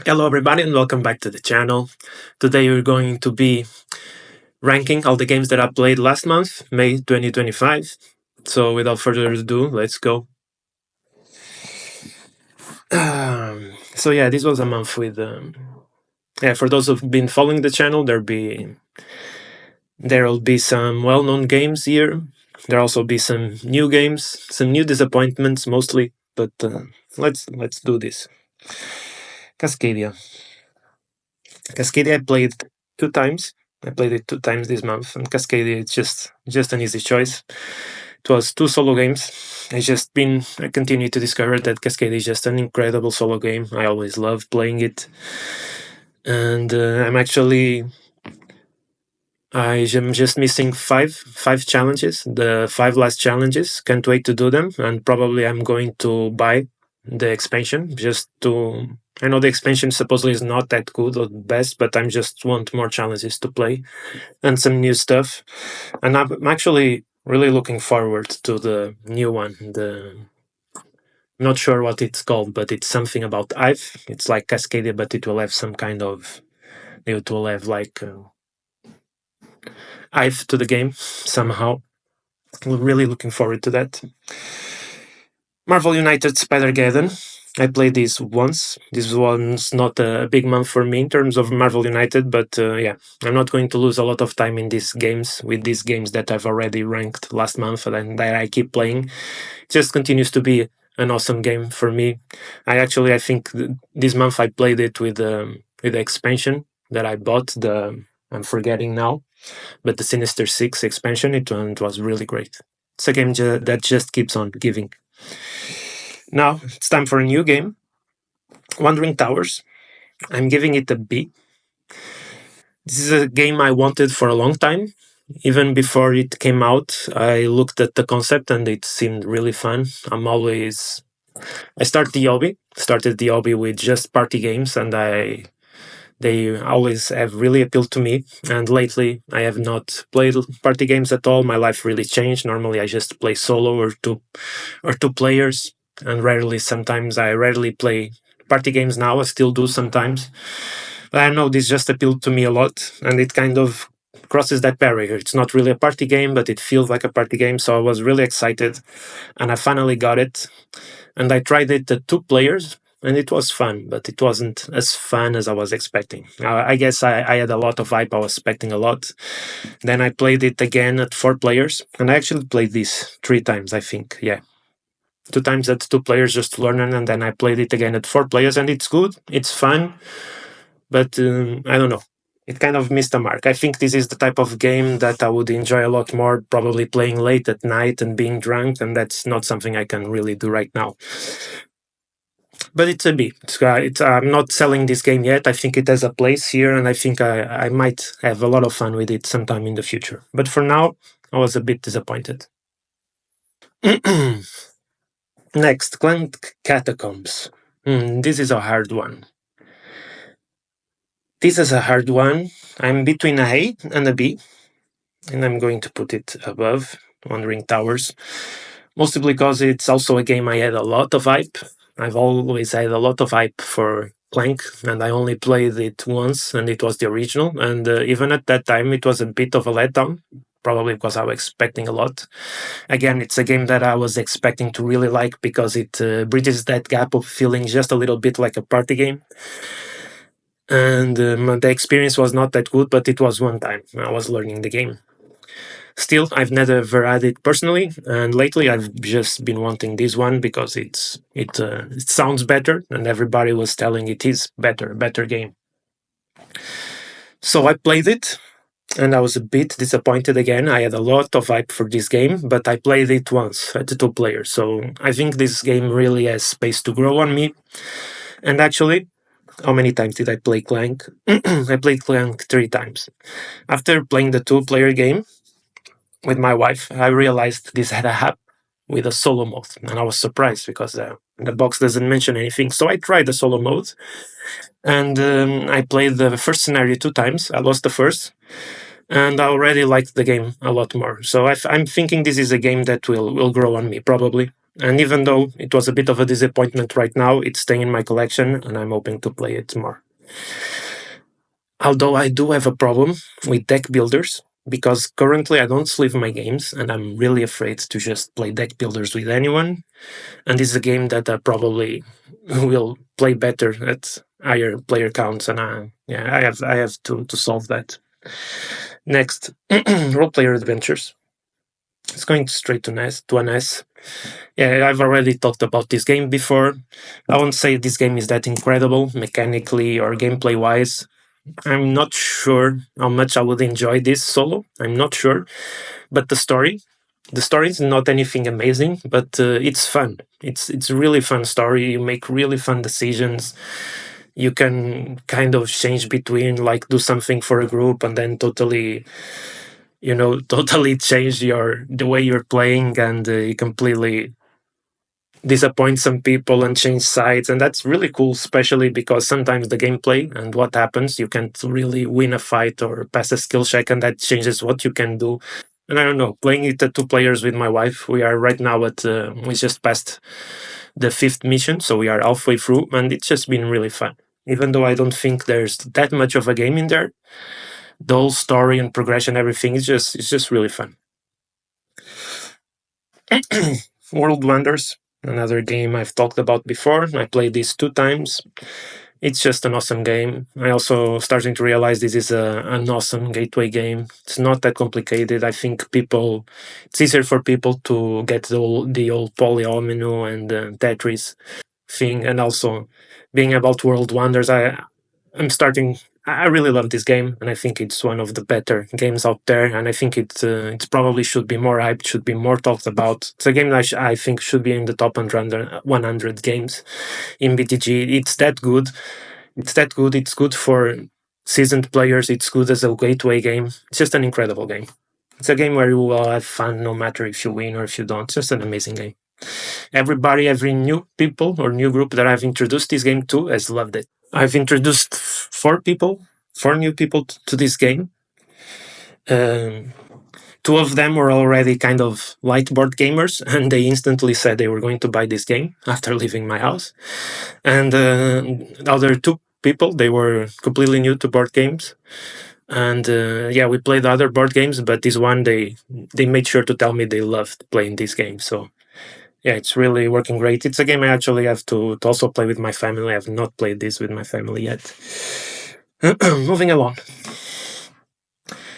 Hello everybody and welcome back to the channel. Today we're going to be ranking all the games that I played last month, May 2025. So without further ado, let's go. So yeah, this was a month with... for those who've been following the channel, there'll be some well-known games here. There'll also be some new games, some new disappointments mostly, but let's do this. Cascadia. Cascadia I played 2 times. I played it 2 times this month, and Cascadia it's just an easy choice. It was 2 solo games. I continue to discover that Cascadia is just an incredible solo game. I always love playing it, and I'm just missing five challenges, the 5 last challenges. Can't wait to do them, and probably I'm going to buy the expansion just to. I know the expansion supposedly is not that good or best, but I just want more challenges to play and some new stuff. And I'm actually really looking forward to the new one. Not sure what it's called, but it's something about Scythe. It's like Cascadia, but it will have some kind of. It will have like Scythe to the game somehow. I'm really looking forward to that. Marvel United Spider-Geddon. I played this once. This one's not a big month for me in terms of Marvel United, but yeah, I'm not going to lose a lot of time in these games that I've already ranked last month and that I keep playing. It just continues to be an awesome game for me. I think this month I played it with the expansion that I bought. I'm forgetting now, but the Sinister Six expansion. It was really great. It's a game that just keeps on giving. Now it's time for a new game, Wandering Towers. I'm giving it a B. This is a game I wanted for a long time. Even before it came out, I looked at the concept and it seemed really fun. I started the hobby with just party games, and they always have really appealed to me. And lately, I have not played party games at all. My life really changed. Normally, I just play solo or two players, and sometimes I rarely play party games now. I still do sometimes. But I know this just appealed to me a lot, and it kind of crosses that barrier. It's not really a party game, but it feels like a party game. So I was really excited, and I finally got it. And I tried it at 2 players, and it was fun, but it wasn't as fun as I was expecting. I guess I had a lot of hype. I was expecting a lot. Then I played it again at 4 players, and I actually played this 3 times, I think. Yeah. 2 times at 2 players just to learn, and then I played it again at 4 players, and it's good. It's fun, but I don't know. It kind of missed the mark. I think this is the type of game that I would enjoy a lot more, probably playing late at night and being drunk, and that's not something I can really do right now. But it's a B. I'm not selling this game yet. I think it has a place here, and I think I might have a lot of fun with it sometime in the future. But for now, I was a bit disappointed. Next, Clank Catacombs. This is a hard one. I'm between a A and a B, and I'm going to put it above Wandering Towers, mostly because it's also a game I had a lot of hype. I've always had a lot of hype for Clank, and I only played it once, and it was the original. And even at that time, it was a bit of a letdown, probably because I was expecting a lot. Again, it's a game that I was expecting to really like because it bridges that gap of feeling just a little bit like a party game. And the experience was not that good, but it was one time. I was learning the game. Still, I've never had it personally, and lately I've just been wanting this one because it sounds better, and everybody was telling it is better game. So I played it, and I was a bit disappointed again. I had a lot of hype for this game, but I played it once at 2 players, so I think this game really has space to grow on me. And actually, how many times did I play Clank? I played Clank 3 times. After playing the 2-player game with my wife, I realized this had a app with a solo mode, and I was surprised because the box doesn't mention anything. So I tried the solo mode, and I played the first scenario 2 times. I lost the first, and I already liked the game a lot more. So I'm thinking this is a game that will grow on me, probably. And even though it was a bit of a disappointment right now, it's staying in my collection and I'm hoping to play it more. Although I do have a problem with deck builders, because currently I don't sleeve my games and I'm really afraid to just play deck builders with anyone. And this is a game that I probably will play better at higher player counts, and I have to solve that. Next, role player adventures. It's going straight to an S. Yeah, I've already talked about this game before. I won't say this game is that incredible mechanically or gameplay wise. I'm not sure how much I would enjoy this solo. I'm not sure, but the story is not anything amazing, but it's fun. It's a really fun story. You make really fun decisions. You can kind of change between like do something for a group and then totally, totally change the way you're playing, and you completely disappoint some people and change sides, and that's really cool, especially because sometimes the gameplay and what happens, you can't really win a fight or pass a skill check, and that changes what you can do. And I don't know, playing it at two players with my wife, we are right now at we just passed the fifth mission, so we are halfway through, and it's just been really fun. Even though I don't think there's that much of a game in there, the whole story and progression, everything is just it's just really fun. World Wonders, another game I've talked about before. I played this 2 times. It's just an awesome game. I also starting to realize this is an awesome gateway game. It's not that complicated. I think it's easier for people to get the old polyomino and Tetris thing, and also being about World Wonders. I'm starting. I really love this game, and I think it's one of the better games out there. And I think it's probably should be more hyped, should be more talked about. It's a game that I think should be in the top 100 games in BTG. It's that good. It's that good. It's good for seasoned players. It's good as a gateway game. It's just an incredible game. It's a game where you will have fun no matter if you win or if you don't. It's just an amazing game. Every new people or new group that I've introduced this game to has loved it. I've introduced four new people to this game. Um, Two of them were already kind of light board gamers, and they instantly said they were going to buy this game after leaving my house. And the other two people, they were completely new to board games. And we played other board games, but this one they made sure to tell me they loved playing this game. So yeah, it's really working great. It's a game I actually have to also play with my family. I have not played this with my family yet. Moving along.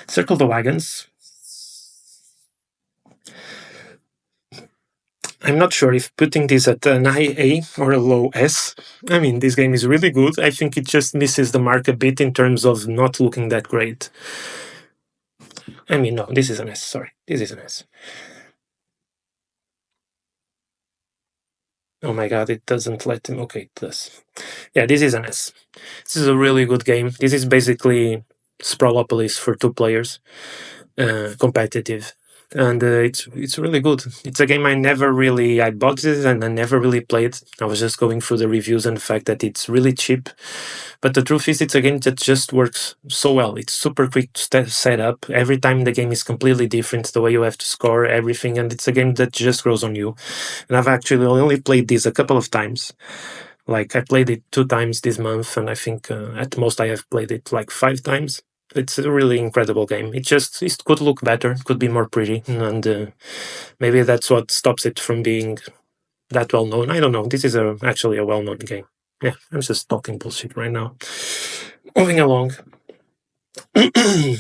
Circle the Wagons. I'm not sure if putting this at an high A or a low S. I mean, this game is really good. I think it just misses the mark a bit in terms of not looking that great. I mean, no, this is an S. Sorry, this is an S. Oh my god, it doesn't let him. Okay, it does. Yeah, this is an S. This is a really good game. This is basically Sprawlopolis for 2 players, competitive, and it's really good. It's a game I bought it and I never really played. I was just going through the reviews and the fact that it's really cheap. But the truth is, it's a game that just works so well. It's super quick to set up. Every time the game is completely different, the way you have to score everything, and it's a game that just grows on you. And I've actually only played this a couple of times. Like I played it 2 times this month, and I think at most I have played it like 5 times. It's a really incredible game. It could look better, could be more pretty, and maybe that's what stops it from being that well known. I don't know. This is actually a well known game. Yeah, I'm just talking bullshit right now. Moving along.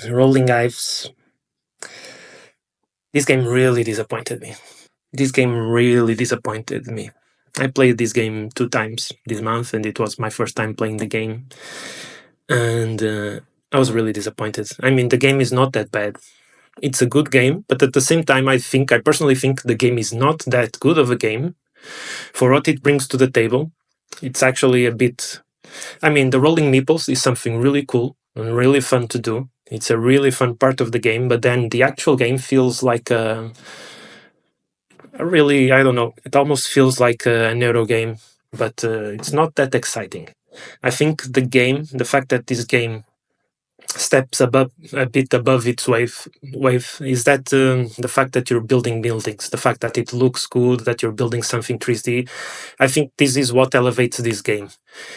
Rolling Eyes. This game really disappointed me. I played this game 2 times this month, and it was my first time playing the game. And I was really disappointed. I mean, the game is not that bad. It's a good game, but at the same time, I personally think the game is not that good of a game for what it brings to the table. It's actually a bit. I mean, the rolling meeples is something really cool and really fun to do. It's a really fun part of the game, but then the actual game feels like I don't know, it almost feels like an Euro game, but it's not that exciting. I think the fact that this game steps above a bit above its wave is that the fact that you're building buildings, the fact that it looks good, that you're building something 3D. I think this is what elevates this game.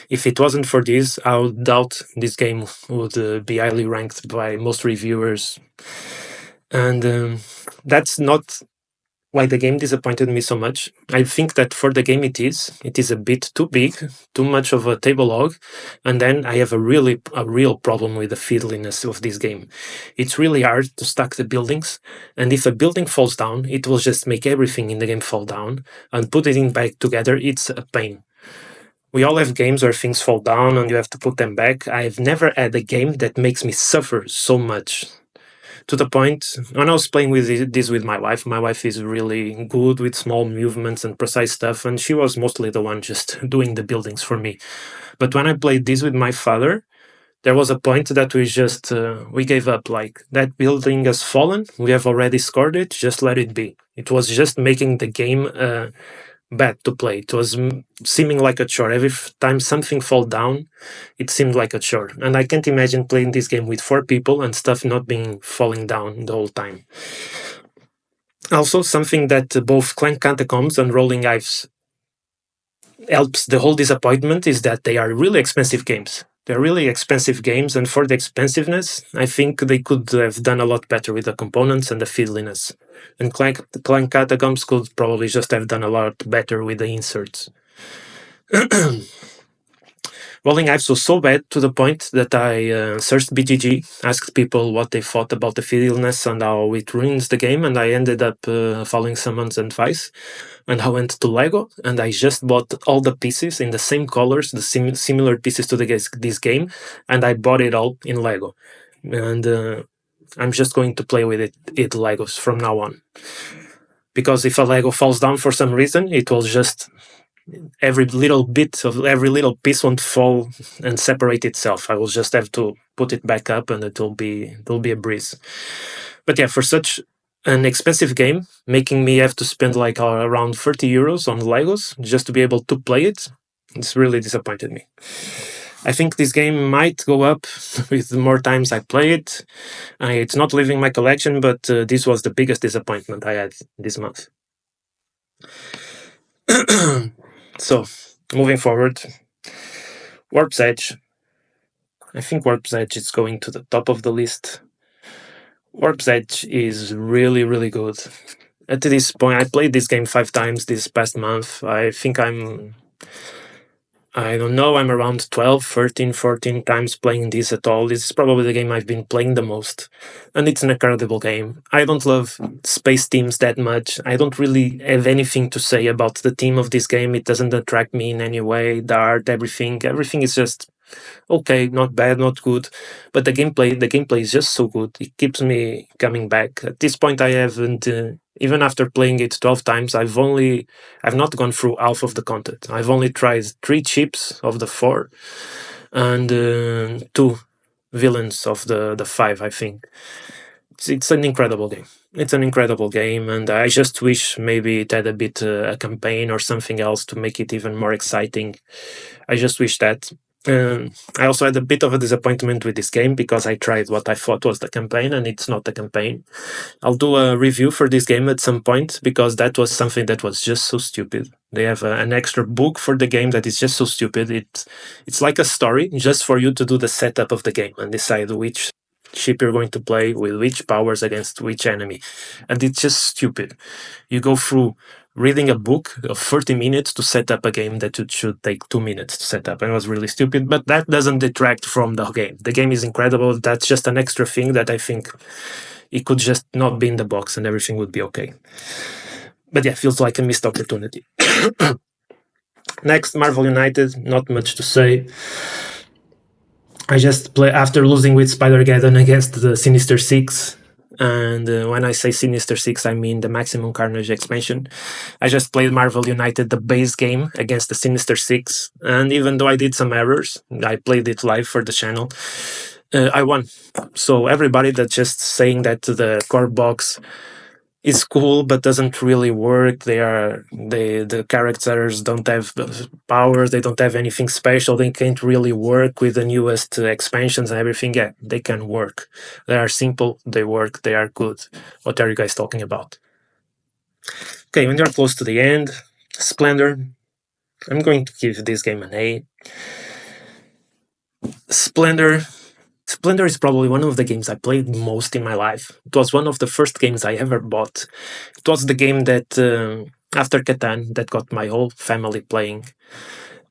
If it wasn't for this, I would doubt this game would be highly ranked by most reviewers. And that's not why the game disappointed me so much. I think that for the game it is a bit too big, too much of a table log, and then I have a real problem with the fiddliness of this game. It's really hard to stack the buildings, and if a building falls down, it will just make everything in the game fall down, and putting it back together, it's a pain. We all have games where things fall down and you have to put them back. I've never had a game that makes me suffer so much. To the point, when I was playing with this with my wife is really good with small movements and precise stuff, and she was mostly the one just doing the buildings for me. But when I played this with my father, there was a point that we just we gave up. Like, that building has fallen, we have already scored it, just let it be. It was just making the game bad to play. It was seeming like a chore. Every time something fall down, it seemed like a chore. And I can't imagine playing this game with 4 people and stuff not being falling down the whole time. Also, something that both Clank Catacombs and Rolling Ives helps the whole disappointment is that they are really expensive games. They're really expensive games, and for the expensiveness, I think they could have done a lot better with the components and the fiddliness. And Clank Catacombs could probably just have done a lot better with the inserts. Rolling Ives was so bad to the point that I searched BGG, asked people what they thought about the fiddliness and how it ruins the game, and I ended up following someone's advice. And I went to Lego, and I just bought all the pieces in the same colors, the similar pieces to this game, and I bought it all in Lego. And I'm just going to play with it Legos from now on. Because if a Lego falls down for some reason, it will just every little little piece won't fall and separate itself. I will just have to put it back up, and it'll be a breeze. But yeah, for such an expensive game, making me have to spend like around 30 euros on Legos just to be able to play it, it's really disappointed me. I think this game might go up with the more times I play it. It's not leaving my collection, but this was the biggest disappointment I had this month. So, moving forward, Warp's Edge. I think Warp's Edge is going to the top of the list. Warp's Edge is really, really good. At this point, I played this game 5 times this past month. I think I don't know, I'm around 12, 13, 14 times playing this at all. This is probably the game I've been playing the most. And it's an incredible game. I don't love space teams that much. I don't really have anything to say about the theme of this game. It doesn't attract me in any way. The art, everything is just okay, not bad, not good. But the gameplay is just so good. It keeps me coming back. At this point, I haven't... even after playing it 12 times, I've not gone through half of the content. I've only tried 3 chips of the 4 and 2 villains of the 5, I think. It's an incredible game. It's an incredible game, and I just wish maybe it had a bit a campaign or something else to make it even more exciting. I just wish that. I also had a bit of a disappointment with this game because I tried what I thought was the campaign, and it's not the campaign. I'll do a review for this game at some point because that was something that was just so stupid. They have an extra book for the game that is just so stupid. It's like a story just for you to do the setup of the game and decide which ship you're going to play with which powers against which enemy. And it's just stupid. You go through reading a book of 30 minutes to set up a game that it should take 2 minutes to set up. And it was really stupid, but that doesn't detract from the game. The game is incredible. That's just an extra thing that I think it could just not be in the box and everything would be okay. But yeah, feels like a missed opportunity. Next, Marvel United, not much to say. I just play after losing with Spider-Geddon against the Sinister Six. And when I say Sinister Six, I mean the Maximum Carnage expansion. I just played Marvel United, the base game, against the Sinister Six. And even though I did some errors, I played it live for the channel, I won. So everybody that's just saying that the core box is cool but doesn't really work. The characters don't have powers, they don't have anything special, they can't really work with the newest expansions and everything. Yeah, they can work. They are simple, they work, they are good. What are you guys talking about? Okay, when you're close to the end, Splendor, I'm going to give this game an A. Splendor. Splendor is probably one of the games I played most in my life. It was one of the first games I ever bought. It was the game that, after Catan, that got my whole family playing.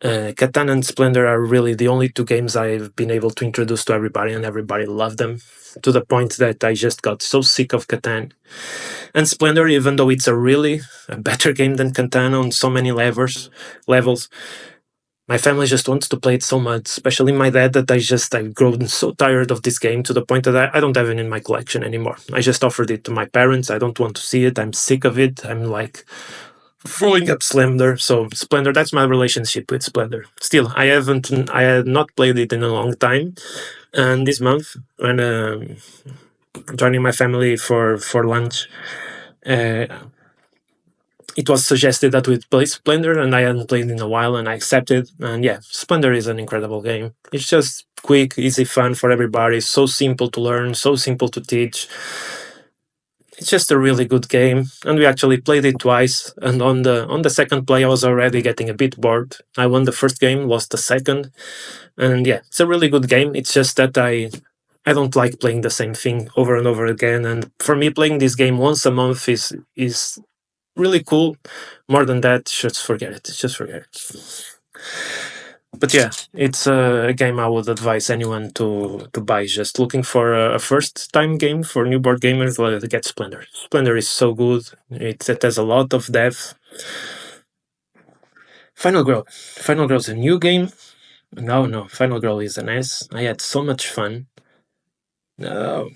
Catan and Splendor are really the only two games I've been able to introduce to everybody, and everybody loved them, to the point that I just got so sick of Catan. And Splendor, even though it's a better game than Catan on so many levels, my family just wants to play it so much, especially my dad, that I've grown so tired of this game to the point that I don't have it in my collection anymore. I just offered it to my parents. I don't want to see it. I'm sick of it. I'm like throwing up Splendor. So Splendor, that's my relationship with Splendor. Still, I had not played it in a long time. And this month, when joining my family for lunch, uh, it was suggested that we'd play Splendor, and I hadn't played in a while, and I accepted. And yeah, Splendor is an incredible game. It's just quick, easy fun for everybody. So simple to learn, so simple to teach. It's just a really good game, and we actually played it twice. And on the second play, I was already getting a bit bored. I won the first game, lost the second, and yeah, it's a really good game. It's just that I don't like playing the same thing over and over again. And for me, playing this game once a month is really cool. More than that, just forget it. Just forget it. But yeah, it's a game I would advise anyone to buy. Just looking for a first time game for new board gamers, get Splendor. Splendor is so good. It has a lot of depth. Final Girl. Final Girl is a new game. No, Final Girl is an S. I had so much fun. No.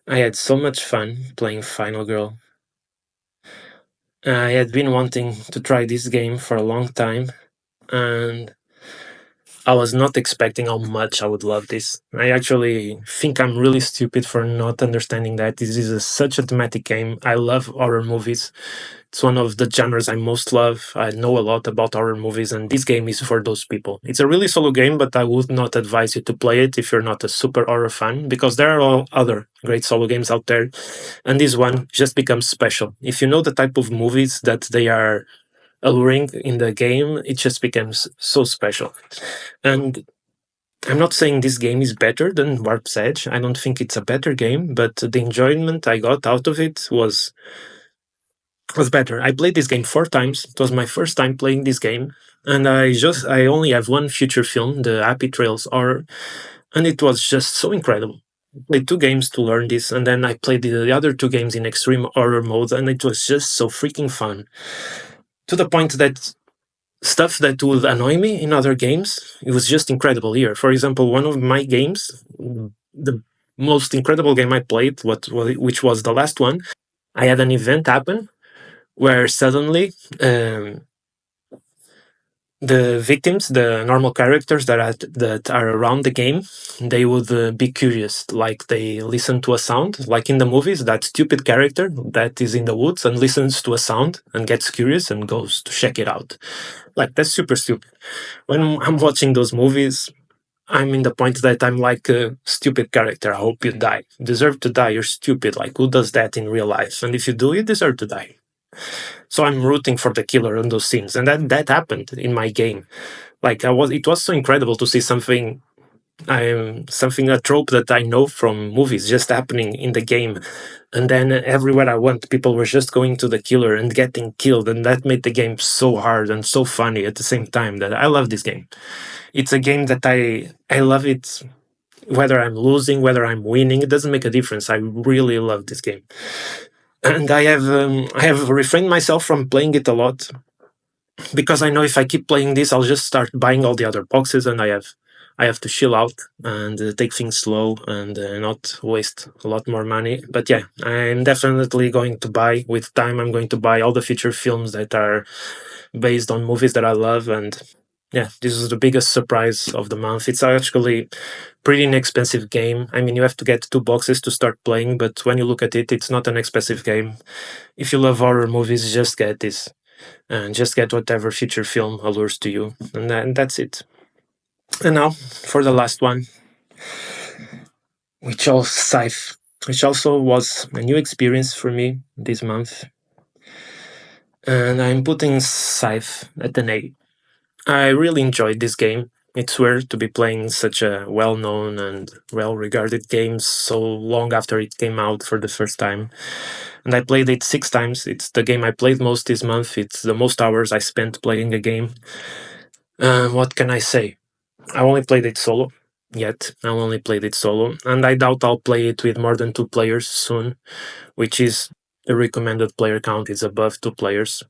I had so much fun playing Final Girl. I had been wanting to try this game for a long time, and I was not expecting how much I would love this. I actually think I'm really stupid for not understanding that. This is such a thematic game. I love horror movies. It's one of the genres I most love. I know a lot about horror movies, and this game is for those people. It's a really solo game, but I would not advise you to play it if you're not a super horror fan, because there are all other great solo games out there, and this one just becomes special. If you know the type of movies that they are alluring in the game, it just becomes so special. And I'm not saying this game is better than Warp's Edge. I don't think it's a better game, but the enjoyment I got out of it was better. I played this game 4 times. It was my first time playing this game, and I only have one future film, the Happy Trails Horror, and it was just so incredible. I played 2 games to learn this, and then I played the other 2 games in extreme horror mode, and it was just so freaking fun. To the point that stuff that would annoy me in other games, it was just incredible here. For example, one of my games, the most incredible game I played, which was the last one, I had an event happen where suddenly the victims, the normal characters that are around the game, they would be curious. Like they listen to a sound, like in the movies, that stupid character that is in the woods and listens to a sound and gets curious and goes to check it out. Like that's super stupid. When I'm watching those movies, I'm in the point that I'm like a stupid character. I hope you die. You deserve to die. You're stupid. Like who does that in real life? And if you do, you deserve to die. So I'm rooting for the killer in those scenes, and that happened in my game. Like it was so incredible to see something, a trope that I know from movies just happening in the game, and then everywhere I went, people were just going to the killer and getting killed, and that made the game so hard and so funny at the same time. That I love this game. It's a game that I love it. Whether I'm losing, whether I'm winning, it doesn't make a difference. I really love this game. And I have refrained myself from playing it a lot because I know if I keep playing this, I'll just start buying all the other boxes, and I have to chill out and take things slow and not waste a lot more money. But yeah, I'm definitely going to buy with time. I'm going to buy all the feature films that are based on movies that I love, and yeah, this is the biggest surprise of the month. It's actually pretty inexpensive game. I mean, you have to get 2 boxes to start playing, but when you look at it, it's not an expensive game. If you love horror movies, just get this. And just get whatever feature film allures to you. And that's it. And now, for the last one, we chose Scythe, which also was a new experience for me this month. And I'm putting Scythe at an A. I really enjoyed this game. It's weird to be playing such a well-known and well-regarded game so long after it came out for the first time. And I played it 6 times. It's the game I played most this month. It's the most hours I spent playing a game. What can I say? I only played it solo yet. I only played it solo, and I doubt I'll play it with more than 2 players soon, which is the recommended player count is above 2 players.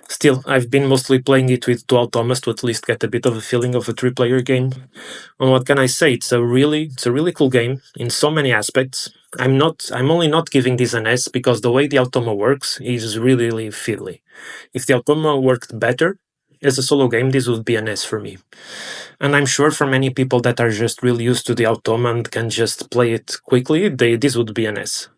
Still, I've been mostly playing it with 2 automas to at least get a bit of a feeling of a 3-player game. And what can I say? It's a really cool game in so many aspects. I'm only not giving this an S because the way the automa works is really fiddly. If the automa worked better as a solo game, this would be an S for me. And I'm sure for many people that are just really used to the automa and can just play it quickly, this would be an S.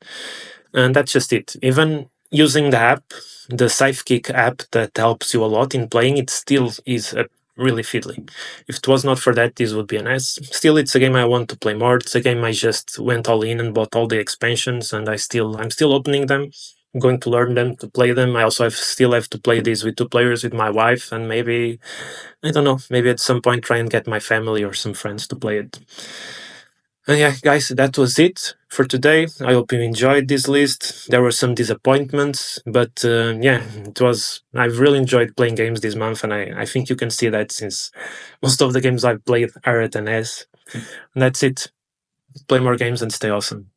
And that's just it. Even using the app, the Sidekick app that helps you a lot in playing, it still is really fiddly. If it was not for that, this would be an S. Still, it's a game I want to play more. It's a game I just went all in and bought all the expansions, and I'm still opening them. I'm going to learn them, to play them. I also still have to play these with 2 players with my wife, and maybe, I don't know, maybe at some point try and get my family or some friends to play it. And yeah, guys, that was it for today. I hope you enjoyed this list. There were some disappointments, but yeah, I've really enjoyed playing games this month, and I think you can see that since most of the games I've played are at an S. And that's it. Play more games and stay awesome.